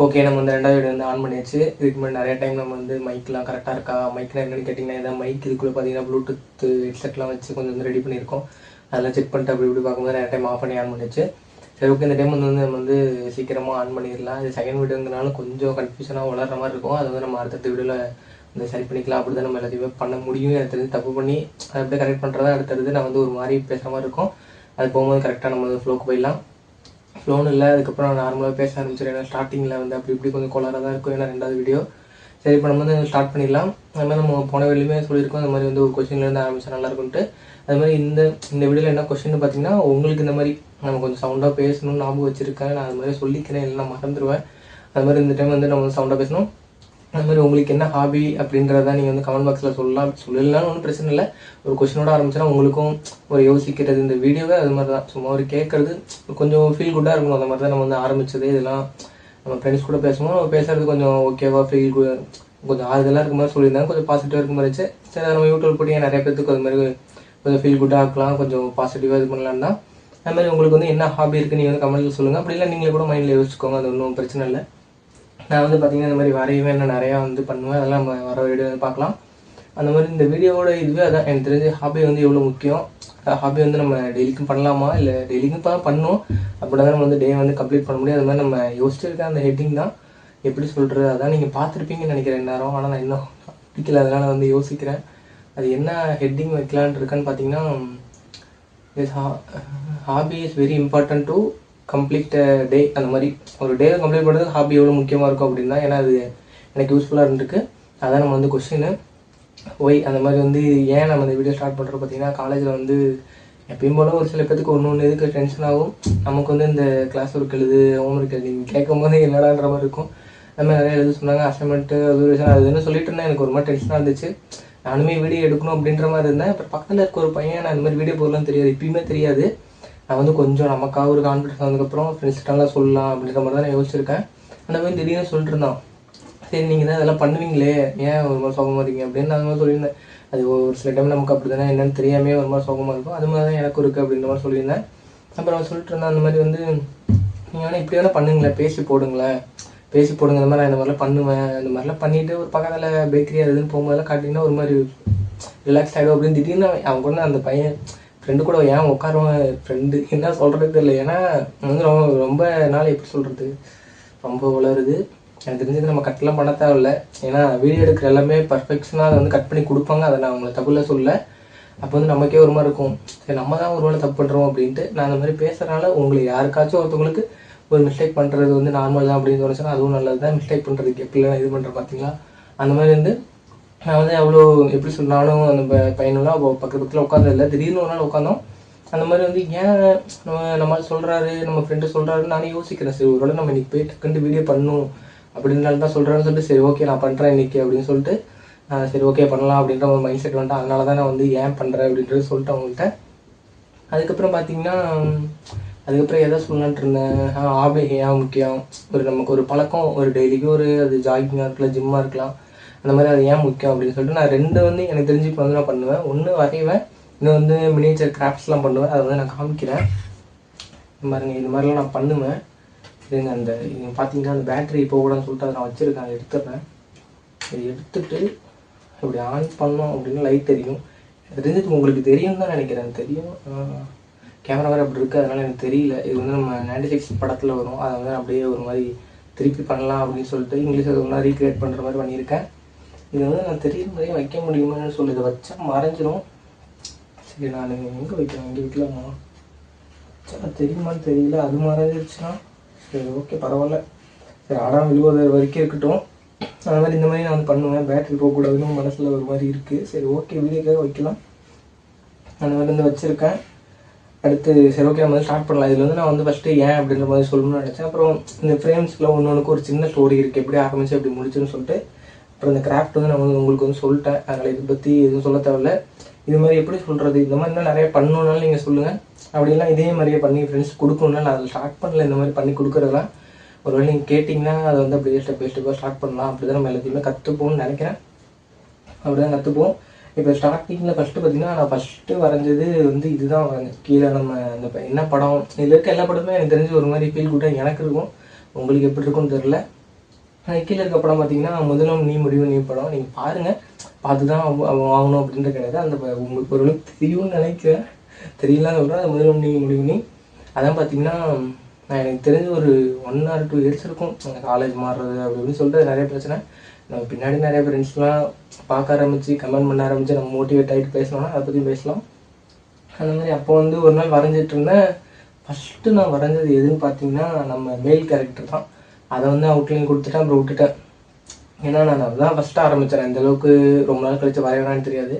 Okay. நம்ம வந்து 2வது வீடியோ வந்து ஆன் பண்ணியாச்சு. இதுக்கு முன்னாடி நிறைய டைம் நம்ம வந்து மைக்லாம் கரெக்டாக இருக்கா, மைக்லாம் என்னென்னு கேட்டிங்கன்னா எதாவது மைக் இதுக்குள்ளே பார்த்தீங்கன்னா ப்ளூடூத் ஹெட்செட்லாம் வச்சு கொஞ்சம் வந்து ரெடி பண்ணியிருக்கோம். அதெல்லாம் செக் பண்ணிட்டு அப்படி இப்படி பார்க்கும்போது நிறைய டைம் ஆஃப் பண்ணி ஆன் பண்ணியாச்சு. சரி ஓகே, இந்த டைம் வந்து நம்ம வந்து சீக்கிரமாக ஆன் பண்ணிடலாம். இது செகண்ட் வீடியோங்கிறனால கொஞ்சம் கன்ஃபியூஷனாக வளர்கிற மாதிரி இருக்கும். அதை வந்து நம்ம அடுத்தடுத்த வீடியோவில் வந்து சரி பண்ணிக்கலாம். அப்படி தான் நம்ம எல்லாத்தையுமே பண்ண முடியும். எனக்கு தெரிஞ்சு தப்பு பண்ணி அதை அப்படியே கரெக்ட் பண்ணுறதா அடுத்தடுத்து நான் வந்து ஒரு மாதிரி பேசுகிற மாதிரி இருக்கும். அது போகும்போது கரெக்டாக நம்ம வந்து ஃப்ளோக்கு போயிடலாம். ஃப்ளோன்னு இல்லை, அதுக்கப்புறம் நார்மலாக பேச ஆரம்பிச்சிடும். ஏன்னா ஸ்டார்டிங்கில் வந்து அப்படி இப்படி கொஞ்சம் கோளாறாக தான் இருக்கும். ஏன்னா 2வது வீடியோ. சரி, இப்போ நம்ம வந்து ஸ்டார்ட் பண்ணிடலாம். அது மாதிரி நம்ம போன வீடியோமே சொல்லியிருக்கோம், அந்த மாதிரி வந்து ஒரு கொஸ்டின்லேருந்து ஆரம்பிச்சா நல்லாயிருக்குன்ட்டு. அது மாதிரி இந்த வீடியோவில் என்ன கொஸ்டின் பார்த்தீங்கன்னா, உங்களுக்கு இந்த மாதிரி நம்ம கொஞ்சம் சவுண்டாக பேசணும்னு ஞாபகம் வச்சுருக்கேன். நான் அது மாதிரி சொல்லிக்கிறேன், இல்லைன்னா மறந்துடுவேன். அது மாதிரி இந்த டைம் வந்து நம்ம வந்து சவுண்டாக பேசணும். அது மாதிரி உங்களுக்கு என்ன ஹாபி அப்படின்றத நீங்கள் வந்து கமெண்ட் பாக்ஸில் சொல்லலாம்னு ஒன்றும் பிரச்சனை இல்லை. ஒரு கொஸ்டினோட ஆரம்பிச்சுன்னா உங்களுக்கும் ஒரு யோசிக்கிறது. இந்த வீடியோவே அது மாதிரி தான், சும்மா ஒரு கேட்குறது கொஞ்சம் ஃபீல் குட்டாக இருக்கணும். அந்த மாதிரி தான் நம்ம வந்து ஆரம்பித்தது. இதெல்லாம் நம்ம ஃப்ரெண்ட்ஸ் கூட பேசுவோம், நம்ம பேசுகிறது கொஞ்சம் ஓகேவா ஃபீல் கொஞ்சம் ஆறுதலாக இருக்க மாதிரி சொல்லியிருந்தாங்க, கொஞ்சம் பாசிட்டிவாக இருக்க மாதிரி இருந்துச்சு. சரி, நம்ம யூடியூப் போட்டு நிறைய பேருக்கு அது மாதிரி கொஞ்சம் ஃபீல் குட்டாக இருக்கலாம், கொஞ்சம் பாசிட்டிவாக இது பண்ணலான்னா. அது மாதிரி உங்களுக்கு வந்து என்ன ஹாபி இருக்குன்னு நீங்கள் வந்து கமெண்ட்டில் சொல்லுங்கள். அப்படி இல்லை நீங்களே கூட மைண்டில் யோசிச்சுக்கோங்க, அது ஒன்றும் பிரச்சனை இல்லை. நான் வந்து பார்த்திங்கன்னா இந்த மாதிரி வரையுவேன், நான் நிறையா வந்து பண்ணுவேன். அதெல்லாம் நம்ம வர வீடியோ வந்து பார்க்கலாம். அந்த மாதிரி இந்த வீடியோவோட இதுவே அதான். எனக்கு தெரிஞ்ச ஹாபி வந்து எவ்வளோ முக்கியம். ஹாபி வந்து நம்ம டெய்லிக்கும் பண்ணலாமா, இல்லை டெய்லிக்கும் பண்ணணும் அப்படின்னா தான் நம்ம வந்து டே வந்து கம்ப்ளீட் பண்ண முடியும். அது மாதிரி நம்ம யோசிச்சிருக்க அந்த ஹெட்டிங் தான் எப்படி சொல்கிறது, அதான் நீங்கள் பார்த்துருப்பீங்கன்னு நினைக்கிறேன் நேரம். ஆனால் நான் இன்னும் பிடிக்கல, அதனால் வந்து யோசிக்கிறேன் அது என்ன ஹெட்டிங் வைக்கலான் இருக்கேன்னு பார்த்தீங்கன்னா, hobby is very important to complete day. அந்த மாதிரி ஒரு டேவை கம்ப்ளீட் பண்ணுறது ஹாபி எவ்வளோ முக்கியமாக இருக்கும் அப்படின்னா, ஏன்னா அது எனக்கு யூஸ்ஃபுல்லாக இருந்துருக்கு. அதான் நம்ம வந்து கொஸ்டின் ஒய் அந்த மாதிரி வந்து ஏன் நம்ம இந்த வீடியோ ஸ்டார்ட் பண்ணுறோம் பார்த்தீங்கன்னா, காலேஜில் வந்து எப்பயும் போல ஒரு சில பேருக்கு ஒன்று எதுக்கு டென்ஷன் ஆகும். நமக்கு வந்து இந்த கிளாஸ் ஒர்க் எழுது, ஹோம் ஒர்க் எழுது, நீங்கள் கேட்கும் போது என்னடான்ற மாதிரி இருக்கும். அது மாதிரி நிறைய எழுத சொன்னாங்க, அசைன்மெண்ட்டு அது என்ன சொல்லிட்டு இருந்தேன். எனக்கு ஒரு மாதிரி டென்ஷனாக இருந்துச்சு. நானுமே வீடியோ எடுக்கணும் அப்படின்ற மாதிரி இருந்தேன். அப்புறம் பக்கத்தில் இருக்க ஒரு பையன் நான் இந்த மாதிரி வீடியோ போடலாம் தெரியாது, இப்பயுமே தெரியாது. நான் வந்து கொஞ்சம் நமக்காக ஒரு கான்ஃபிடன்ஸ் வந்ததுக்கப்புறம் ஃப்ரெண்ட்ஸ்கிட்டலாம் சொல்லலாம் அப்படின்ற மாதிரி தான் நான் யோசிச்சிருக்கேன். அந்த மாதிரி திடீர்னு சொல்லிட்டு இருந்தான், சரி நீங்கள் தான் இதெல்லாம் பண்ணுவீங்களே, ஏன் ஒரு மாதிரி சோகமாக இருக்கீங்க அப்படின்னு நான் அந்த மாதிரி சொல்லியிருந்தேன். அது ஒரு சில டைம் நமக்கு அப்படி தானே, என்னென்னு தெரியாமே ஒரு மாதிரி சோகமாக இருக்கும். அது மாதிரி தான் எனக்கும் இருக்குது அப்படின்ற மாதிரி சொல்லியிருந்தேன். அப்புறம் அவன் சொல்லிட்டு இருந்தான், அந்த மாதிரி வந்து நீங்கள் வேணால் இப்படி வேணால் பண்ணுங்களேன், பேசி போடுங்க, இந்த மாதிரி நான் இந்த மாதிரிலாம் பண்ணுவேன். இந்த மாதிரிலாம் பண்ணிவிட்டு ஒரு பக்கத்தில் பேக்கரி அது இதுன்னு போகும்போதெல்லாம் காட்டிங்கன்னா ஒரு மாதிரி ரிலாக்ஸ் ஆகிடும் அப்படின்னு. திடீர்னு அவங்க கூட அந்த பையன் ஃப்ரெண்டு கூட ஏன் உட்காருவேன், ஃப்ரெண்டு என்ன சொல்கிறது தெரியல. ஏன்னா வந்து ரொம்ப நாள் எப்படி சொல்கிறது, ரொம்ப வளருது. எனக்கு தெரிஞ்சது நம்ம கட்டெல்லாம் பண்ண தேவையில்ல. ஏன்னா வீடியோ எடுக்கிற எல்லாமே பர்ஃபெக்ஷனாக அதை வந்து கட் பண்ணி கொடுப்பாங்க. அதை நான் அவங்களை தப்புல சொல்ல. அப்போ வந்து நமக்கே ஒரு மாதிரி இருக்கும், சரி நம்ம தான் ஒரு வேளை தப்பு பண்ணுறோம் அப்படின்ட்டு. நான் அந்த மாதிரி பேசுகிறனால உங்களுக்கு யாருக்காச்சும் ஒருத்தவங்களுக்கு ஒரு மிஸ்டேக் பண்ணுறது வந்து நார்மல் தான் அப்படின்னு தோணுச்சுன்னா அதுவும் நல்லது தான். மிஸ்டேக் பண்ணுறதுக்கு எப்படிலாம் இது பண்ணுறேன் பார்த்தீங்களா. அந்த மாதிரி வந்து நான் வந்து அவ்வளோ எப்படி சொன்னாலும் அந்த பையனெல்லாம் பக்கத்தில் உட்காந்ததில்லை. திடீர்னு ஒரு நாள் உட்காந்தோம். அந்த மாதிரி வந்து ஏன் நம்மளால் சொல்கிறாரு, நம்ம ஃப்ரெண்டு சொல்கிறாருன்னு நானே யோசிக்கிறேன். சரி ஒரு வேளை நம்ம இன்றைக்கி போய் டக்குன்ட்டு வீடியோ பண்ணணும் அப்படின்னால தான் சொல்கிறேன்னு சொல்லிட்டு, சரி ஓகே நான் பண்ணுறேன் இன்றைக்கி அப்படின்னு சொல்லிட்டு, சரி ஓகே பண்ணலாம் அப்படின்ற ஒரு மைண்ட் செட் வந்துட்டு, அதனால தான் நான் வந்து ஏன் பண்ணுறேன் அப்படின்றது சொல்லிட்டு அவங்கள்ட்ட. அதுக்கப்புறம் பார்த்தீங்கன்னா, அதுக்கப்புறம் எதை சொல்லலான்ட்டு இருந்தேன், ஹாபி ஏன் முக்கியம், நமக்கு ஒரு பழக்கம், ஒரு டெய்லிக்கும் அது ஜாகிங்காக இருக்கலாம், ஜிம்மாக இருக்கலாம், அந்த மாதிரி அது ஏன் முக்கியம் அப்படின்னு சொல்லிட்டு நான் 2 வந்து எனக்கு தெரிஞ்சு இப்போ வந்து நான் பண்ணுவேன். ஒன்று வரைவேன், இன்னும் வந்து மினியேச்சர் கிராஃப்ட்ஸ்லாம் பண்ணுவேன். அதை வந்து நான் காமிக்கிறேன் பாருங்க. இது மாதிரிலாம் நான் பண்ணுவேன். இதுங்க அந்த நீங்கள் பார்த்தீங்கன்னா அந்த பேட்டரி இப்போ கூடன்னு சொல்லிட்டு அதை நான் வச்சுருக்கேன், அதை எடுத்துடுறேன். இதை எடுத்துகிட்டு இப்படி ஆன் பண்ணோம் அப்படின்னா லைட் தெரியும். அது தெரிஞ்சது உங்களுக்கு தெரியும் தான் நினைக்கிறேன். தெரியும், கேமரா வேறு அப்படி இருக்குது, அதனால் எனக்கு தெரியல. இது வந்து நம்ம 96 படத்தில் வரும். அதை வந்து அப்படியே ஒரு மாதிரி திருப்பி பண்ணலாம் அப்படின்னு சொல்லிட்டு இங்கிலீஷ் அது ஒன்றா ரீக்ரியேட் பண்ணுற மாதிரி பண்ணியிருக்கேன். இதை வந்து நான் தெரியுற மாதிரியே வைக்க முடியுமான்னு சொல்லி இதை வச்சா மறைஞ்சிரும். சரி நான் எங்கே வைக்கிறேன், எங்கே வைக்கலாமா, வச்சா தெரியுமான்னு தெரியல. அது மறைஞ்சிருச்சுன்னா சரி ஓகே பரவாயில்ல, சரி ஆடாமல் விழுவத வரைக்கும் இருக்கட்டும். அது மாதிரி இந்த மாதிரி நான் வந்து பண்ணுவேன். பேட்டரி போகக்கூடாதுன்னு மனசில் ஒரு மாதிரி இருக்குது. சரி ஓகே வீடியோக்காக வைக்கலாம். அந்த மாதிரி வந்து வச்சுருக்கேன். அடுத்து சரி ஓகே நம்ம வந்து ஸ்டார்ட் பண்ணலாம். இதில் வந்து நான் வந்து ஃபஸ்ட்டு ஏன் அப்படின்ற மாதிரி சொல்லணும்னு நினச்சேன். அப்புறம் இந்த ஃப்ரேம்ஸில் ஒன்று ஒரு சின்ன ஸ்டோரி இருக்குது, எப்படி ஆரம்பிச்சு எப்படி முடிச்சுன்னு சொல்லிட்டு. அப்புறம் இந்த கிராஃப்ட் வந்து நான் வந்து உங்களுக்கு வந்து சொல்லிட்டேன், அதனால் இதை பற்றி எதுவும் சொல்ல தேவையில்ல. இது மாதிரி எப்படி சொல்கிறது, இந்த மாதிரி தான் நிறைய பண்ணணுன்னாலும் நீங்கள் சொல்லுங்கள். அப்படிலாம் இதே மாதிரியே பண்ணி ஃப்ரெண்ட்ஸ் கொடுக்கணுன்னா நான் அதில் ஸ்டார்ட் பண்ணல. இந்த மாதிரி பண்ணி கொடுக்குறதெல்லாம் ஒருவேளை நீங்கள் கேட்டிங்கன்னா அதை வந்து அப்படியே ஸ்டெப் பை ஸ்டெப்பாக ஸ்டார்ட் பண்ணலாம். அப்படி தான் நம்ம எல்லாத்தையுமே கற்றுப்போம்னு நினைக்கிறேன். அப்படி தான் கற்றுப்போம். இப்போ ஸ்டார்டிங்கில் ஃபஸ்ட்டு பார்த்தீங்கன்னா நான் ஃபஸ்ட்டு வரைஞ்சது வந்து இதுதான் வரைஞ்சேன். கீழே நம்ம அந்த என்ன படம், இதில் இருக்க எல்லா படமே எனக்கு தெரிஞ்சு ஒரு மாதிரி ஃபீல் குட்டாக எனக்கு இருக்கும். உங்களுக்கு எப்படி இருக்குன்னு தெரில. கீழே இருக்க படம் பார்த்தீங்கன்னா முதலும் நீ முடிவு நீ படம். நீங்கள் பாருங்கள், பார்த்து தான் வாங்கணும் அப்படின்ற கிடையாது. அந்த உங்களுக்கு ஓரளவுக்கு தெரியும்னு நினைக்கிறேன், தெரியலாம் சொல்கிறேன். அந்த முதலும் நீ முடிவு நீ அதான் பார்த்தீங்கன்னா நான் எனக்கு தெரிஞ்ச ஒரு 1 or 2 years இருக்கும் காலேஜ் மாறுறது அப்படி இப்படின்னு சொல்லிட்டு நிறைய பிரச்சனை. நம்ம பின்னாடி நிறைய ஃப்ரெண்ட்ஸ்லாம் பார்க்க ஆரம்பித்து கமெண்ட் பண்ண ஆரம்பித்து நம்ம மோட்டிவேட் ஆகிட்டு பேசணும்னா அதை பற்றி பேசலாம். அந்த மாதிரி அப்போ வந்து ஒரு நாள் வரைஞ்சிட்டு இருந்தேன். ஃபஸ்ட்டு நான் வரைஞ்சது எதுன்னு பார்த்தீங்கன்னா நம்ம மேல் கேரக்டர் தான். அதை வந்து அவுட்லைன் கொடுத்துட்டேன், அப்புறம் விட்டுட்டேன். ஏன்னா நான் அதுதான் ஃபஸ்ட்டு ஆரம்பித்தேன். இந்தளவுக்கு ரொம்ப நாள் கழித்து வரையணான்னு தெரியாது.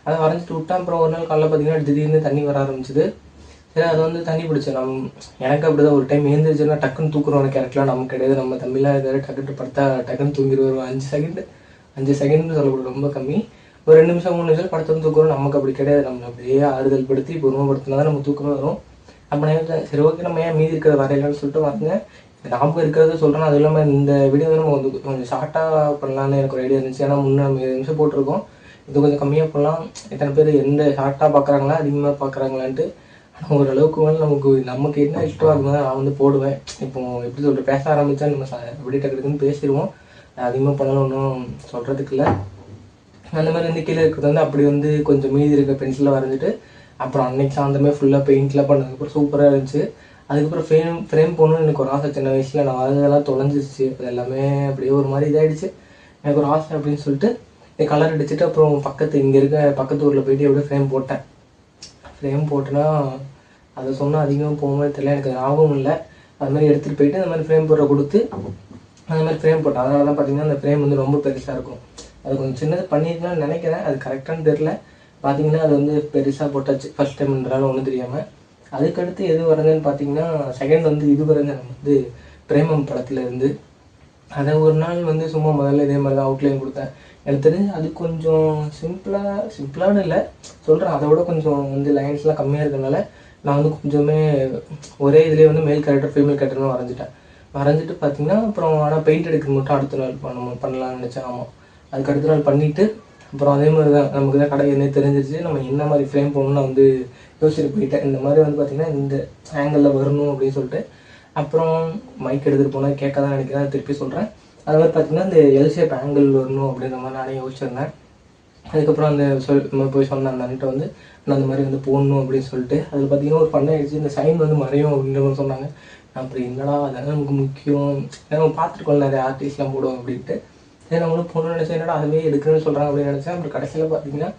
அதை வரைஞ்சிட்டு விட்டேன். அப்புறம் ஒரு நாள் காலைல பார்த்தீங்கன்னா திடீர்னு தண்ணி வர ஆரம்பிச்சிது. சரி, அதை வந்து தண்ணி பிடிச்சேன். எனக்கு அப்படி தான் ஒரு டைம் எழுந்திரிச்சுன்னா டக்குன்னு தூக்குறோம். கேரக்டர்லாம் நமக்கு கிடையாது. நம்ம தமிழாக இருக்கிற டக்குன்னு படுத்தா டக்குன்னு தூங்கிடுவோம். 5 செகண்ட் சொல்லக்கூடாது, ரொம்ப கம்மி. ஒரு 2 நிமிஷம் 3 நிமிஷம் படுத்து தூக்குறோம். நமக்கு அப்படி கிடையாது. நம்ம அப்படியே ஆறுதல் படுத்தி பொறுமைப்படுத்தினா தான் நம்ம தூக்கம் வரும். அப்போ நான் சரி ஓகே நம்ம ஏன் மீதி இருக்கிறத வரையலான்னு சொல்லிட்டு வரைஞ்சேன். ஞாபகம் இருக்கிறத சொல்கிறேன். அதுவும் இல்லாமல் இந்த வீடியோ வந்து நம்ம வந்து கொஞ்சம் ஷார்ட்டாக பண்ணலான்னு எனக்கு ஒரு ஐடியா இருந்துச்சு. ஏன்னா முன்னே நம்ம 7 நிமிஷம் போட்டிருக்கோம். இது கொஞ்சம் கம்மியாக பண்ணலாம். எத்தனை பேர் எந்த ஷார்ட்டாக பார்க்குறாங்களா அதிகமாக பார்க்குறாங்களான்ட்டு. ஆனால் ஓரளவுக்கு வந்து நமக்கு என்ன இஷ்டம் அது மாதிரி நான் வந்து போடுவேன். இப்போ எப்படி சொல்கிற பேச ஆரம்பித்தா நம்ம எப்படி டக்குன்னு பேசிடுவோம். அதிகமாக பண்ணலாம் ஒன்றும் சொல்கிறதுக்கு இல்லை. அந்த மாதிரி வந்து கீழே இருக்கிறது வந்து அப்படி வந்து கொஞ்சம் மீதி இருக்க பென்சிலில் வரைஞ்சிட்டு அப்புறம் அன்னைக்கு சாயந்தரமே ஃபுல்லாக பெயிண்ட்லாம் பண்ணதுக்கப்புறம் சூப்பராக இருந்துச்சு. அதுக்கப்புறம் ஃப்ரேம் போகணுன்னு எனக்கு ஒரு ஆசை. சின்ன வயசில் நான் வரைஞ்சதெல்லாம் தொலைஞ்சிருச்சு. அது எல்லாமே அப்படியே ஒரு மாதிரி இதாகிடுச்சு. எனக்கு ஒரு ஆசை அப்படின்னு சொல்லிட்டு கலர் அடிச்சுட்டு அப்புறம் இங்கே இருக்க பக்கத்து ஊரில் போயிட்டு எப்படியே ஃப்ரேம் போட்டேன். ஃப்ரேம் போட்டேன்னா அதை சொன்னால் அதிகமாக போகும்போது தெரியல, எனக்கு ஞாபகம் இல்லை. அது மாதிரி எடுத்துகிட்டு போயிட்டு அந்த மாதிரி ஃப்ரேம் போடுற கொடுத்து அந்த மாதிரி ஃப்ரேம் போட்டேன். அதனால தான் பார்த்தீங்கன்னா அந்த ஃப்ரேம் வந்து ரொம்ப பெருசாக இருக்கும். அது கொஞ்சம் சின்னது பண்ணியிருக்கலாம்னு நினைக்கிறேன். அது கரெக்டானு தெரில. பார்த்தீங்கன்னா அது வந்து பெருசாக போட்டாச்சு ஃபஸ்ட் டைம்ன்றாலும் ஒன்றும் தெரியாமல். அதுக்கடுத்து எது வரைஞ்சேன்னு பார்த்தீங்கன்னா செகண்ட் வந்து இது வரைஞ்சேன். நம்ம வந்து பிரேமம் படத்தில் இருந்து அதை ஒரு நாள் வந்து சும்மா முதல்ல இதே மாதிரி தான் அவுட்லைன் கொடுத்தேன். எனக்கு தெரிஞ்சு அது கொஞ்சம் சிம்பிளானு இல்லை சொல்கிறேன். அதை விட கொஞ்சம் வந்து லைன்ஸ்லாம் கம்மியாக இருக்கிறதுனால நான் வந்து கொஞ்சமே ஒரே இதுலேயே வந்து மேல் கேரக்டர் ஃபீமேல் கேரக்டர்னு வரைஞ்சிட்டு பார்த்தீங்கன்னா அப்புறம் ஆனால் பெயிண்ட் எடுக்கிறது மட்டும் அடுத்த நாள் பண்ணலாம்னு நினச்சேன். ஆமாம், அதுக்கு அடுத்த நாள் பண்ணிவிட்டு அப்புறம் அதே மாதிரி தான் நமக்கு தான் கடை என்ன தெரிஞ்சிருச்சு. நம்ம என்ன மாதிரி ஃப்ரேம் போகணும்னு நான் வந்து யோசிச்சுட்டு போயிட்டேன். இந்த மாதிரி வந்து பார்த்திங்கன்னா இந்த ஆங்கிளில் வரணும் அப்படின்னு சொல்லிட்டு அப்புறம் மைக் எடுத்துகிட்டு போனால் கேட்க தான் நினைக்கிறேன். அதை திருப்பி சொல்கிறேன். அது மாதிரி பார்த்திங்கன்னா இந்த எல் ஷேப் ஆங்கிள் வரணும் அப்படின்ற மாதிரி நானே யோசிச்சிருந்தேன். அதுக்கப்புறம் அந்த போய் சொன்னேன் அந்த அண்ணன்ட்ட வந்து நான் அந்த மாதிரி வந்து போடணும் அப்படின்னு சொல்லிட்டு அதில் பார்த்திங்கன்னா ஒரு பண்ணாயிடுச்சு. இந்த சைன் வந்து மறையும் அப்படின்ற மாதிரி சொன்னாங்க. அப்புறம் என்னடா அதெல்லாம் நமக்கு முக்கியம், நம்ம பார்த்துருக்கோம் நிறைய ஆர்டிஸ்ட்லாம் போடுவோம் அப்படின்ட்டு. சரி நம்மளும் பொண்ணு நினச்சேன், என்னடா அதுவே எடுக்கணும்னு சொல்கிறாங்க அப்படின்னு நினச்சேன். அப்புறம் கடைசியில் பார்த்தீங்கன்னா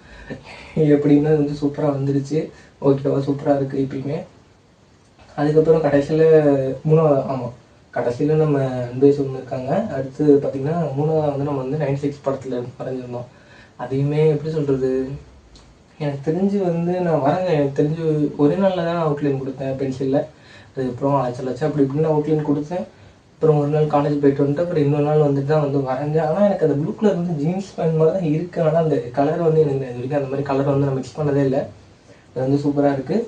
எப்படின்னா வந்து சூப்பராக வந்துடுச்சு. ஓகேவா, சூப்பராக இருக்குது இப்பயுமே. அதுக்கப்புறம் கடைசியில் கடைசியில் நம்ம அன்பேஸ் ஒன்று இருக்காங்க. அடுத்து பார்த்திங்கன்னா 3வது வந்து நம்ம வந்து 96 படத்தில் வரைஞ்சிருந்தோம். அதையுமே எப்படி சொல்கிறது, எனக்கு தெரிஞ்சு வந்து நான் வரைஞ்சேன். எனக்கு தெரிஞ்சு ஒரே நாளில் தான் அவுட்லைன் கொடுத்தேன் பென்சிலில். அதுக்கப்புறம் அழைச்சலாச்சு அப்படி இப்படின்னு நான் அவுட்லைன் கொடுத்தேன். அப்புறம் ஒரு நாள் காலேஜ் போய்ட்டு வந்துட்டு அப்புறம் இன்னொரு நாள் வந்துட்டு தான் வந்து வரைஞ்சேன். ஆனால் எனக்கு அந்த ப்ளூ கலர் வந்து ஜீன்ஸ் பேண்ட் மாதிரி தான் இருக்குது. ஆனால் அந்த கலர் வந்து எனக்கு இது வரைக்கும் அந்த மாதிரி கலர் வந்து நான் மிக்ஸ் பண்ணதே இல்லை. அது வந்து சூப்பராக இருக்குது.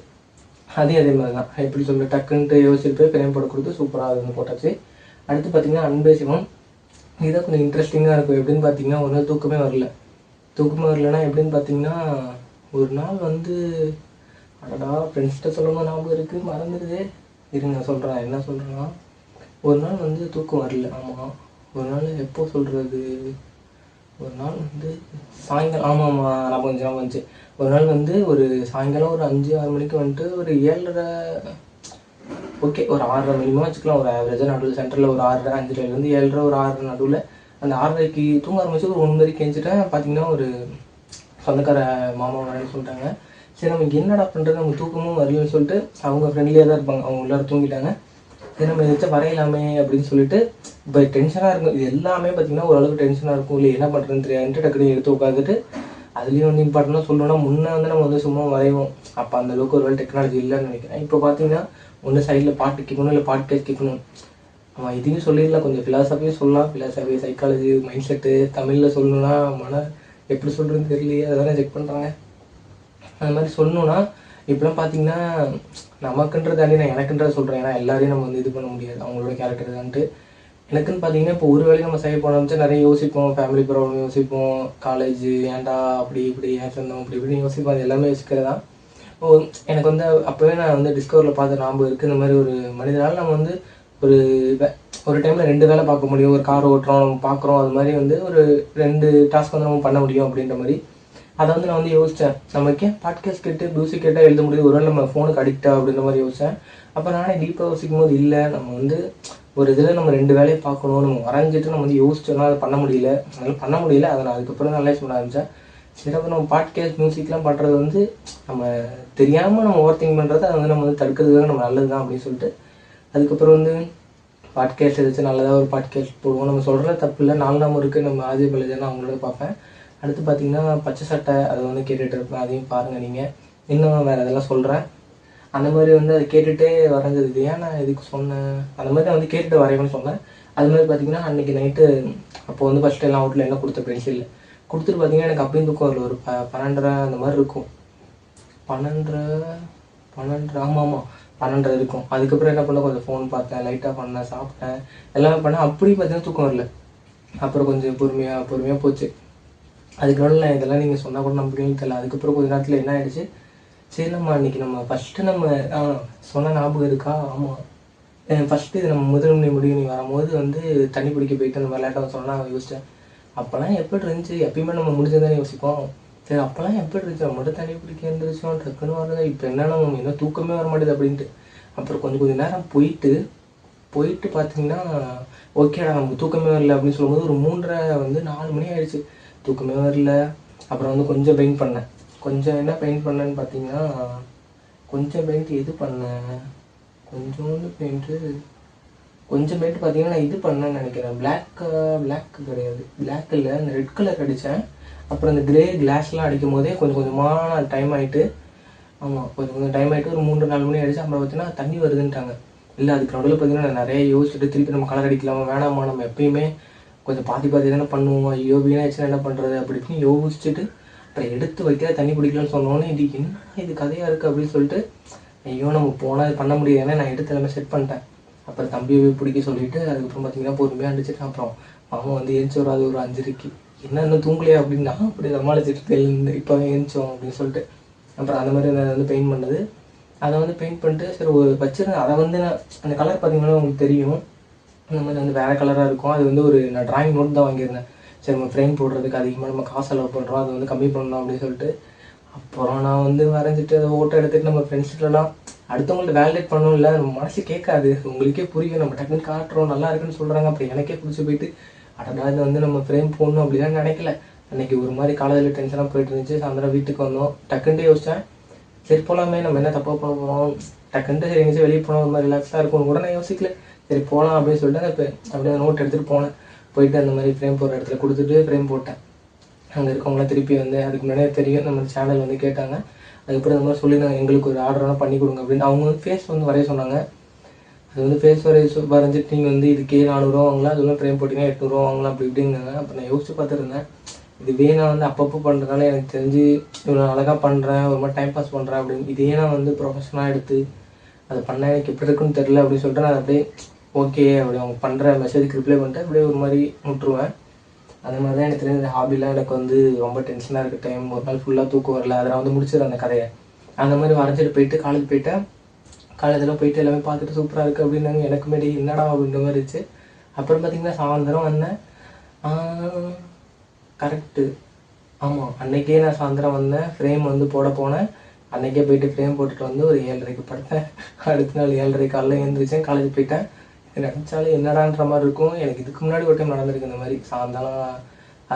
அதே மாதிரி தான் எப்படி சொல்லி டக்குன்ட்டு யோசிச்சுட்டு போய் ஃப்ரேம் போட கொடுத்து சூப்பராக அது வந்து போட்டாச்சு. அடுத்து பார்த்திங்கன்னா அன்பே சிவம். இதுதான் கொஞ்சம் இன்ட்ரெஸ்டிங்காக இருக்கும். எப்படின்னு பார்த்தீங்கன்னா ஒரு நாள் தூக்கமே வரலன்னா எப்படின்னு பார்த்தீங்கன்னா ஒரு நாள் வந்து அடடா ஃப்ரெண்ட்ஸ்கிட்ட சொல்லணும் ஞாபகம் இருக்குது, மறந்துடுது. இருங்க சொல்கிறேன். என்ன சொல்கிறேன்னா ஒரு நாள் வந்து தூக்கம் வரல. ஆமாம், ஒரு நாள் எப்போ சொல்கிறது, ஒரு நாள் வந்து சாயங்காலம். நான் கொஞ்சம் வந்துச்சு. ஒரு நாள் வந்து ஒரு சாயங்காலம் ஒரு 5-6 மணிக்கு வந்துட்டு ஒரு 7:30 ஓகே ஒரு 6:30 மினிமம் வச்சுக்கலாம். ஒரு ஆவரேஜாக நடுவில் சென்டரில் ஒரு 6:30 5:30 7:30 ஒரு 6:30 நடுவில். அந்த 6:30க்கு தூங்க ஆரம்பிச்சு ஒரு 1 மணிக்கு எழுந்துட்டேன். பார்த்தீங்கன்னா ஒரு சொந்தக்கார மாமா வரேன்னு சொல்லிட்டாங்க. சரி நமக்கு என்னடா பண்ணுறது, நம்ம தூக்கமும் வரலன்னு சொல்லிட்டு அவங்க ஃப்ரெண்ட்லியாக தான் இருப்பாங்க, அவங்க எல்லோரும் தூங்கிட்டாங்க. சரி நம்ம எதாச்சும் வரையலாமே அப்படின்னு சொல்லிட்டு இப்போ டென்ஷனாக இருக்கும். இது எல்லாமே பார்த்திங்கன்னா ஓரளவுக்கு டென்ஷனாக இருக்கும். இல்லை என்ன பண்ணுறதுன்னு தெரியாதுன்ட்டு டக்குனு எடுத்து உட்காந்துட்டு அதுலேயும் வந்து இம்பார்ட்டண்டாக சொல்லணும்னா முன்னே வந்து நம்ம வந்து சும்மா வரைவோம். அப்போ அந்தளவுக்கு ஒரு வேலை டெக்னாலஜி இல்லைன்னு நினைக்கிறேன். இப்போ பார்த்தீங்கன்னா ஒன்று சைடில் பாட்டு கேட்கணும், இல்லை பாட்காஸ்ட் கேட்கணும். அவன் இதையும் சொல்லிடலாம், கொஞ்சம் ஃபிலாசபியும் சொல்லலாம். ஃபிலாசபி, சைக்காலஜி, மைண்ட் செட்டு தமிழில் சொல்லணுன்னா எப்படி சொல்கிறதுன்னு தெரியலையே, அதெல்லாம் செக் பண்ணுறாங்க. அந்த மாதிரி சொல்லணுன்னா இப்போலாம் பார்த்தீங்கன்னா நமக்குன்றது தாண்டி நான் எனக்குன்றதை சொல்கிறேன். ஏன்னா எல்லாரையும் நம்ம வந்து இது பண்ண முடியாது, அவங்களோட கேரக்டர் தான்ட்டு. எனக்குன்னு பார்த்தீங்கன்னா இப்போ ஒரு வேலையை நம்ம செய்ய போனோம்னா நிறைய யோசிப்போம். ஃபேமிலி ப்ராப்ளம் யோசிப்போம், காலேஜ் ஏன்டா அப்படி இப்படி ஏன் சொந்தம் அப்படி இப்படின்னு யோசிப்போம். அது எல்லாமே யோசிக்கிறது தான். எனக்கு வந்து அப்போவே நான் வந்து டிஸ்கவரில் பார்த்த ஞாபகம் இருக்குது. இந்த மாதிரி ஒரு மனிதனால் நம்ம வந்து ஒரு ஒரு டைமில் 2 வேலை பார்க்க முடியும். ஒரு கார் ஓட்டுறோம், நம்ம பார்க்குறோம், அது மாதிரி வந்து ஒரு 2 டாஸ்க் வந்து நம்ம பண்ண முடியும் அப்படின்ற மாதிரி அதை வந்து நான் வந்து யோசித்தேன். நமக்கே பாட்காஸ்ட் கேட்டு மியூசிக் கேட்டால் எழுத முடியுது, ஒருவேளை நம்ம ஃபோனுக்கு அடிக்டா அப்படின்ற மாதிரி யோசித்தேன். அப்போ நானே டீப்பாக யோசிக்கும் போது இல்லை, நம்ம வந்து ஒரு இதில் நம்ம 2 வேலையை பார்க்கணும், நம்ம வரைஞ்சிட்டு நம்ம வந்து யோசிச்சோன்னா அதை பண்ண முடியல, அதனால் பண்ண முடியல. அதை நான் அதுக்கப்புறம் தான் ரியலைஸ் பண்ண ஆரம்பித்தேன். சரி, அப்போ நம்ம பாட்காஸ்ட் மியூசிக்லாம் பண்ணுறது வந்து நம்ம தெரியாமல் நம்ம ஓவர் திங்க் பண்ணுறது, அதை வந்து நம்ம வந்து தடுக்கிறதுக்காக நம்ம நல்லது தான் அப்படின்னு சொல்லிட்டு அதுக்கப்புறம் வந்து பாட்காஸ்ட் ஏதாச்சும் நல்லதாக ஒரு பாட்காஸ்ட் போடுவோம். நம்ம சொல்கிற தப்பு இல்லை, 4 நாம இருக்குது, நம்ம ஆதிய பலஜனா அவங்களோட பார்ப்பேன். அடுத்து பார்த்திங்கன்னா பச்சை சட்டை, அதை வந்து கேட்டுகிட்டு இருப்பேன், அதையும் பாருங்கள் நீங்கள். இன்னும் வேறு இதெல்லாம் சொல்கிறேன். அந்த மாதிரி வந்து அதை கேட்டுகிட்டே வரைஞ்சது. ஏன் நான் இதுக்கு சொன்னேன், அந்த மாதிரி நான் வந்து கேட்டுட்டு வரையணும்னு சொன்னேன். அது மாதிரி பார்த்திங்கன்னா அன்றைக்கி நைட்டு அப்போ வந்து ஃபஸ்ட்டு எல்லாம் அவுட்டில் என்ன கொடுத்த பென்சில் கொடுத்துட்டு பார்த்திங்கன்னா எனக்கு அப்பயும் தூக்கம் வரல. ஒரு 12:30 அந்த மாதிரி இருக்கும். 12 ஆமாம் 12 இருக்கும். அதுக்கப்புறம் என்ன பண்ண, கொஞ்சம் ஃபோன் பார்த்தேன், லைட்டாக பண்ணேன், சாப்பிட்டேன், எல்லாமே பண்ணேன். அப்படி பார்த்தீங்கன்னா தூக்கம் வரல. அப்புறம் கொஞ்சம் பொறுமையாக போச்சு. அதுக்கு நடுவில் நான் இதெல்லாம் நீங்கள் சொன்னால் கூட நம்பிக்கையும் தெரியல. அதுக்கப்புறம் கொஞ்சம் நேரத்தில் என்ன ஆகிடுச்சு, சரி நம்ம அன்றைக்கி நம்ம ஃபஸ்ட்டு நம்ம சொன்ன ஞாபகம் இருக்கா? ஆமாம், ஃபஸ்ட்டு இது நம்ம முதல் முடிவு நீ வரும்போது வந்து தண்ணி பிடிக்க போயிட்டு அந்த மாதிரி லேட்டாக சொன்னால் யோசித்தேன். அப்போல்லாம் எப்படி இருந்துச்சு, எப்பயுமே நம்ம முடிஞ்சதானே யோசிப்போம். சரி, அப்போல்லாம் எப்படி இருந்துச்சு, நம்ம மட்டும் தண்ணி பிடிக்க இருந்துருச்சோம், டக்குன்னு வருது. இப்போ என்னன்னா நம்ம இன்னும் தூக்கமே வர மாட்டேது அப்படின்ட்டு. அப்புறம் கொஞ்சம் நேரம் போயிட்டு பார்த்தீங்கன்னா ஓகேடா நமக்கு தூக்கமே வரல அப்படின்னு சொல்லும்போது ஒரு 3:30 4 மணி ஆயிடுச்சு. தூக்கமே வரல. அப்புறம் வந்து கொஞ்சம் பெயிண்ட் பண்ணேன். கொஞ்சம் என்ன பெயிண்ட் பண்ணேன்னு பார்த்தீங்கன்னா, கொஞ்சம் பெயிண்ட் எது பண்ணேன், கொஞ்சம் பெயிண்ட் பார்த்தீங்கன்னா நான் இது பண்ணேன்னு நினைக்கிறேன். பிளாக் கிடையாது, பிளாக் இல்லை, அந்த ரெட் கலர் அடித்தேன். அப்புறம் அந்த கிரே கிளாஸ்லாம் அடிக்கும் போதே கொஞ்சமாக டைம் ஆகிட்டு, ஆமாம் கொஞ்சம் டைம் ஆகிட்டு ஒரு 3-4 மணி ஆகிடுச்சு. அப்புறம் பார்த்தீங்கன்னா தண்ணி வருதுன்ட்டாங்க. இல்லை, அதுக்கு நடுவில் பார்த்தீங்கன்னா நான் நிறைய யோசிச்சுட்டு திருப்பி நம்ம கலர் அடிக்கலாமா வேணாமா, நம்ம எப்பயுமே கொஞ்சம் பாதி தானே பண்ணுவோம், ஐயோ வீணாச்சுன்னா என்ன பண்ணுறது அப்படி இப்படின்னு யோசிச்சுட்டு அப்புறம் எடுத்து வைக்க தண்ணி பிடிக்கலான்னு சொன்னோன்னே இது கதையாக இருக்குது அப்படின்னு சொல்லிட்டு, ஐயோ நம்ம போனால் இது பண்ண முடியாது, ஏன்னா நான் எடுத்து எல்லாமே செட் பண்ணிட்டேன். அப்புறம் தம்பியை பிடிக்க சொல்லிவிட்டு அதுக்கப்புறம் பார்த்தீங்கன்னா பொறுமையாக அடிச்சுட்டு அப்புறம் மாமா வந்து எழுந்துச்சு வராது ஒரு 5:30. என்ன இன்னும் தூங்கலையா அப்படின்னா அப்படி சமாளிச்சுட்டு இப்போ எழுந்தோம் அப்படின்னு சொல்லிட்டு அப்புறம் அந்த மாதிரி நான் வந்து பெயிண்ட் பண்ணது. அதை வந்து பெயிண்ட் பண்ணிட்டு சரி வச்சுருந்தேன். அதை வந்து நான் அந்த கலர் பார்த்தீங்கன்னா உங்களுக்கு தெரியும், அந்த மாதிரி வந்து வேறு கலராக இருக்கும். அது வந்து நான் டிராயிங் நோட் தான் வாங்கியிருந்தேன். சரி நம்ம ஃப்ரேம் போடுறதுக்கு அதிகமாக நம்ம காசு செலவு பண்ணுறோம், அதை வந்து கம்மி பண்ணணும் அப்படின்னு சொல்லிட்டு அப்புறம் நான் வந்து வரைஞ்சிட்டு அதை ஃபோட்டோ எடுத்துகிட்டு நம்ம ஃப்ரெண்ட்ஸ்கிட்டலாம் அடுத்தவங்கள்ட்ட வேலிடேட் பண்ணணும். இல்லை நம்ம மனசு கேட்காது, உங்களுக்கே புரியும், நம்ம டக்குன்னு காட்டுறோம் நல்லா இருக்குன்னு சொல்கிறாங்க. அப்புறம் எனக்கே பிடிச்சி போயிட்டு அடடா இது வந்து நம்ம ஃப்ரேம் போடணும் அப்படிலாம் நினைக்கல. அன்றைக்கி ஒரு மாதிரி காலேஜில் டென்ஷனாக போயிட்டு இருந்துச்சு. சாயந்தரம் வீட்டுக்கு வந்தோம், டக்குன்ட்டு யோசித்தேன் சரி போகலாமே, நம்ம என்ன தப்பாக பண்ண போகிறோம், டக்குன்ட்டு சரி எங்கேயாச்சும் வெளியே போனால் ஒரு மாதிரி ரிலாக்ஸாக இருக்கும்னு கூட நான் யோசிக்கல. சரி போகலாம் அப்படின்னு சொல்லிட்டு இப்போ அப்படியே நோட் எடுத்துகிட்டு போனேன். போயிட்டு அந்த மாதிரி ஃப்ரேம் போடுற இடத்துல கொடுத்துட்டு ஃப்ரேம் போட்டேன். அங்கே இருக்கவங்களாம் திருப்பி வந்து அதுக்கு முன்னாடியே தெரியும் நம்ம சேனல் வந்து கேட்டாங்க. அதுக்கப்புறம் இந்த மாதிரி சொல்லியிருந்தாங்க எங்களுக்கு ஒரு ஆர்டரெலாம் பண்ணி கொடுங்க அப்படின்னு. அவங்க வந்து ஃபேஸ் வந்து வரைய சொன்னாங்க. அது வந்து ஃபேஸ் வரைஞ்சிட்டு நீங்கள் வந்து இதுக்கே 400 வாங்கலாம், அதுவும் ஃப்ரேம் போட்டிங்கன்னா 800 வாங்கலாம் அப்படி இப்படின்னாங்க. அப்போ நான் யோசிச்சு பார்த்துருந்தேன், இதுவே நான் வந்து அப்பப்போ பண்ணுறதுனால எனக்கு தெரிஞ்சு இவ்வளோ அழகாக பண்ணுறேன், ஒரு மாதிரி டைம் பாஸ் பண்ணுறேன் அப்படின்னு. இதே நான் வந்து ப்ரொஃபஷனாக எடுத்து அதை பண்ண எனக்கு எப்படி இருக்குன்னு தெரில அப்படின்னு சொல்லிட்டு நான் அப்படியே ஓகே அப்படி அவங்க பண்ணுற மெசேஜுக்கு ரிப்ளை பண்ணிட்டு அப்படியே ஒரு மாதிரி விட்டுருவேன். அந்த மாதிரி தான் எனக்கு தெரிஞ்ச இந்த ஹாபிலாம் எனக்கு வந்து ரொம்ப டென்ஷனாக இருக்க டைம், ஒரு நாள் ஃபுல்லாக தூக்கம் வரல, அதை நான் வந்து முடிச்சிடுறேன் அந்த கதையை. அந்த மாதிரி வரைஞ்சிட்டு போயிட்டு காலேஜ் போயிட்டேன். காலேஜெல்லாம் போயிட்டு எல்லாமே பார்த்துட்டு சூப்பராக இருக்குது அப்படின்னாங்க. எனக்குமே என்னடா அப்படின்ற மாதிரி இருந்துச்சு. அப்புறம் பார்த்திங்கன்னா சாயந்தரம் வந்தேன். கரெக்டு, ஆமாம் அன்றைக்கே நான் சாயந்தரம் வந்தேன், ஃப்ரேம் வந்து போட போனேன். அன்றைக்கே போயிட்டு ஃப்ரேம் போட்டுட்டு வந்து ஒரு 7:30க்கு படுத்தேன். அடுத்த நாள் 7:30 காலையில் எழுந்திரிச்சேன், காலேஜ் போயிட்டேன். நினச்சாலே என்னடான்ற மாதிரி இருக்கும். எனக்கு இதுக்கு முன்னாடி ஒரு டைம் நடந்திருக்கு இந்த மாதிரி. சாயந்தரம்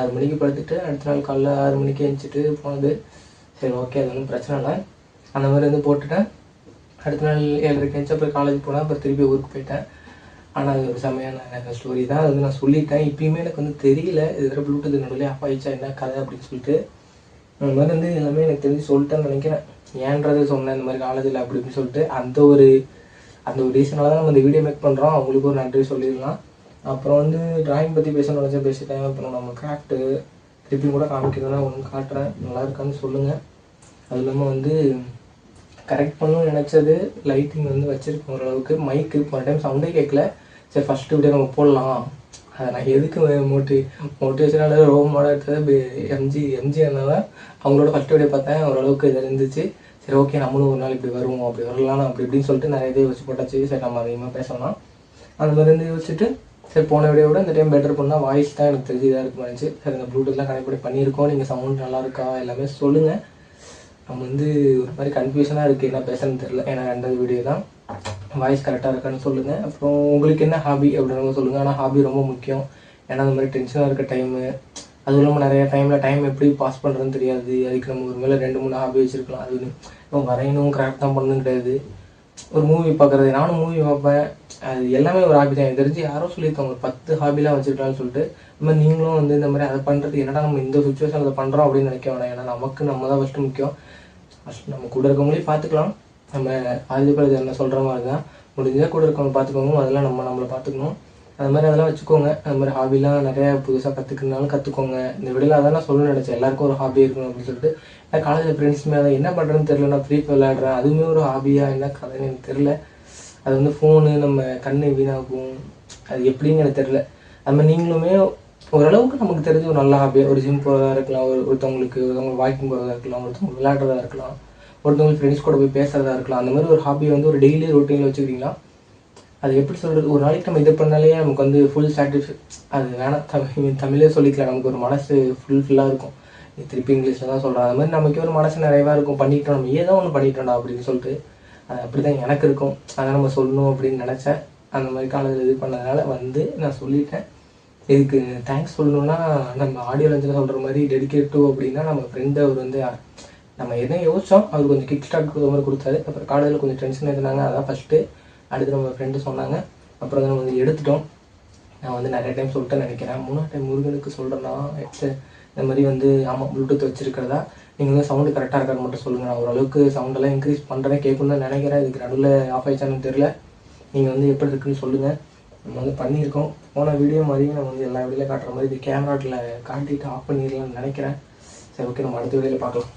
6 மணிக்கு படுத்துட்டு அடுத்த நாள் காலைல 6 மணிக்கு எழுந்திரிச்சிட்டு போனது. சரி ஓகே, அது ஒன்றும் பிரச்சனை இல்லை. அந்த மாதிரி வந்து போட்டுட்டேன். அடுத்த நாள் 7:30க்கு எழுந்துச்சு அப்புறம் காலேஜ் போனேன். அப்புறம் திருப்பி ஊருக்கு போயிட்டேன். ஆனால் அது ஒரு செமையான ஸ்டோரி தான், அது வந்து நான் சொல்லிட்டேன். இப்பயுமே எனக்கு வந்து தெரியல இது வேறு ப்ளூடூத் நடுவில் ஆஃப் ஆகிடுச்சா என்ன கதை அப்படின்னு சொல்லிட்டு. அந்த மாதிரி வந்து எல்லாமே எனக்கு தெரிஞ்சு சொல்லிட்டேன்னு நினைக்கிறேன். ஏன்றது சொன்னேன் இந்த மாதிரி காலேஜில் அப்படி இப்படின்னு சொல்லிட்டு. அந்த ஒரு ரீசனால தான் நம்ம இந்த வீடியோ மேக் பண்ணுறோம். அவங்களுக்கு ஒரு நன்றி சொல்லிடலாம். அப்புறம் வந்து டிராயிங் பற்றி பேசணும்னு பேசிட்டேன். அப்புறம் நம்ம கிராஃப்ட்டு திருப்பி கூட காமிக்கிறதுனா ஒன்று காட்டுறேன், நல்லா இருக்கான்னு சொல்லுங்கள். அது இல்லாமல் வந்து கரெக்ட் பண்ணணும்னு நினச்சது லைட்டிங் வந்து வச்சுருக்கேன் ஓரளவுக்கு. மைக்கு போன டைம் சவுண்டே கேட்கல. சரி ஃபஸ்ட்டு வீடியோ நம்ம போடலாம். அதை நான் எதுக்கு மோட்டிவேஷனால ரோல் மாடல் எடுத்தது எம்ஜி அண்ணாவை. அவங்களோட ஃபஸ்ட் வீடியோ பார்த்தேன், ஓரளவுக்கு இதில் இருந்துச்சு. சரி ஓகே நம்மளும் ஒரு நாள் இப்படி வருவோம், அப்படி வரலாம் அப்படி இப்படின்னு சொல்லிட்டு நிறைய இதே வச்சு போட்டாச்சு. சரி நம்ம அதிகமாக பேசலாம். அந்த மாதிரி வந்து யோசிச்சுட்டு சரி போன வீடியோ விட இந்த டைம் பெட்டர் பண்ணால் வாய்ஸ் தான் எனக்கு தெரிஞ்சு இதாக இருக்கு இருந்துச்சு. சரி இந்த ப்ளூடூத்லாம் கனெக்ட் பண்ணி பண்ணியிருக்கோம். நீங்கள் சவுண்ட் நல்லா இருக்கா எல்லாமே சொல்லுங்கள். நம்ம வந்து ஒரு மாதிரி கன்ஃபியூஷனாக இருக்குது, என்ன பேசுறதுன்னு தெரில. ஏன்னா 2வது வீடியோ தான். வாய்ஸ் கரெக்டாக இருக்கான்னு சொல்லுங்கள். அப்புறம் உங்களுக்கு என்ன ஹாபி அப்படின்றவங்க சொல்லுங்கள். ஆனால் ஹாபி ரொம்ப முக்கியம். ஏன்னா அந்த மாதிரி டென்ஷனாக இருக்க டைமு, அதுவும் இல்லாமல் நிறைய டைம் எப்படி பாஸ் பண்ணுறதுன்னு தெரியாது. அதுக்கு நம்ம ஒரு மேலே 2-3 ஹாபி வச்சுருக்கலாம். அது இப்போ வரையணும் கிராஃப்ட் தான் பண்ணணும் கிடையாது. ஒரு மூவி பார்க்குறது, நானும் மூவி பார்ப்பேன். அது எல்லாமே ஒரு ஹாபி தான். எனக்கு தெரிஞ்சு யாரோ சொல்லியிருக்காங்க ஒரு 10 ஹாபிலாம் வச்சுருக்கலாம்னு சொல்லிட்டு. இந்த மாதிரி நீங்களும் வந்து இந்த மாதிரி அதை பண்ணுறது என்னடா நம்ம இந்த சுச்சுவேஷன் அதை பண்ணுறோம் அப்படின்னு நினைக்க வேணாம். ஏன்னா நமக்கு நம்ம தான் ஃபஸ்ட்டு முக்கியம். ஃபஸ்ட் நம்ம கூட இருக்கவங்களையும் பார்த்துக்கலாம். நம்ம ஆதிபதி என்ன சொல்கிற மாதிரி தான் முடிஞ்சால் கூட இருக்கவங்க பார்த்துக்கோங்க. அதெல்லாம் நம்மளை பார்த்துக்கணும். அது மாதிரி அதெல்லாம் வச்சுக்கோங்க. அது மாதிரி ஹாபிலாம் நிறையா புதுசாக கற்றுக்கணுனாலும் கற்றுக்கோங்க. இந்த வீடியோவில் அதான் நான் சொல்லணும்னு நினச்சேன். எல்லாருக்கும் ஒரு ஹாபி இருக்கணும் அப்படின்னு சொல்லிட்டு. காலேஜில் ஃப்ரெண்ட்ஸுமே அதை என்ன பண்ணுறதுன்னு தெரில. நான் ஃப்ரீ ஃபயர் விளையாடுறேன். அதுவுமே ஒரு ஹாபியாக என்ன கதைன்னு எனக்கு தெரில. அது வந்து ஃபோனு நம்ம கண்ணு வீணாகும். அது எப்படின்னு எனக்கு தெரில. அது மாதிரி நீங்களுமே ஓரளவுக்கு நமக்கு தெரிஞ்ச ஒரு நல்ல ஹாபியாக ஒரு ஜிம் போகிறதா இருக்கலாம், ஒருத்தவங்களுக்கு வாக்கிங் போகிறதா இருக்கலாம், ஒருத்தவங்களுக்கு விளையாடுறதா இருக்கலாம், ஒருத்தவங்களுக்கு ஃப்ரெண்ட்ஸ் கூட போய் பேசுகிறதா இருக்கலாம். அந்த மாதிரி ஒரு ஹாபியை வந்து ஒரு டெய்லி ரொட்டீனில் வச்சுக்கிட்டிங்கன்னா அது எப்படி சொல்கிறது, ஒரு நாளைக்கு நம்ம இது பண்ணாலே நமக்கு வந்து ஃபுல் அது வேணாம் தமிழே சொல்லிக்கலாம். நமக்கு ஒரு மனசு ஃபுல்லாக இருக்கும். திருப்பி இங்கிலீஷில் தான் சொல்கிறேன். அது மாதிரி நமக்கு ஒரு மனசு நிறையவா இருக்கும். பண்ணிட்டோம் நம்ம ஏதோ ஒன்று பண்ணிட்டோம்டா அப்படின்னு சொல்லிட்டு. அது அப்படி தான் எனக்கு இருக்கும். அதை நம்ம சொல்லணும் அப்படின்னு நினச்சேன். அந்த மாதிரி காலேஜில் இது பண்ணதுனால வந்து நான் சொல்லிட்டேன். இதுக்கு தேங்க்ஸ் சொல்லணுன்னா நம்ம ஆடியோ லஞ்சில் சொல்கிற மாதிரி டெடிகேட் டு அப்படின்னா நம்ம ஃப்ரெண்டு அவர் வந்து நம்ம எதுவும் யோசித்தோம். அவர் கொஞ்சம் கிக் ஸ்டார்ட் கொடுத்த மாதிரி கொடுத்தாரு. அப்புறம் காலேஜில் கொஞ்சம் டென்ஷன் இருந்தாங்க. அதான் ஃபஸ்ட்டு. அடுத்து நம்ம ஃப்ரெண்டு சொன்னாங்க. அப்புறம் தான் நம்ம வந்து எடுத்துட்டோம். நான் வந்து நிறைய டைம் சொல்லிட்டேன்னு நினைக்கிறேன். 3ஆவது டைம் முருகனுக்கு சொல்கிறேன்னா இந்த மாதிரி வந்து ஆமாம் ப்ளூடூத் வச்சுருக்கிறதா. நீங்கள் வந்து சவுண்டு கரெக்டாக இருக்கான்னு மட்டும் சொல்லுங்கள். நான் ஓரளவுக்கு சவுண்டெல்லாம் இன்க்ரீஸ் பண்ணுறேன், கேட்கணுன்னு தான் நினைக்கிறேன். இதுக்கு நடுவில் ஆஃப் ஆயிடுச்சானு தெரில. நீங்கள் வந்து எப்படி இருக்குன்னு சொல்லுங்கள். நம்ம வந்து பண்ணியிருக்கோம். போன வீடியோ மாதிரியும் நம்ம வந்து எல்லா வீடியோலையும் காட்டுற மாதிரி இது கேமராட்டில் காட்டிட்டு ஆஃப் பண்ணிடலாம்னு நினைக்கிறேன். சரி ஓகே, நம்ம அடுத்த வீடியோவில் பார்க்கலாம்.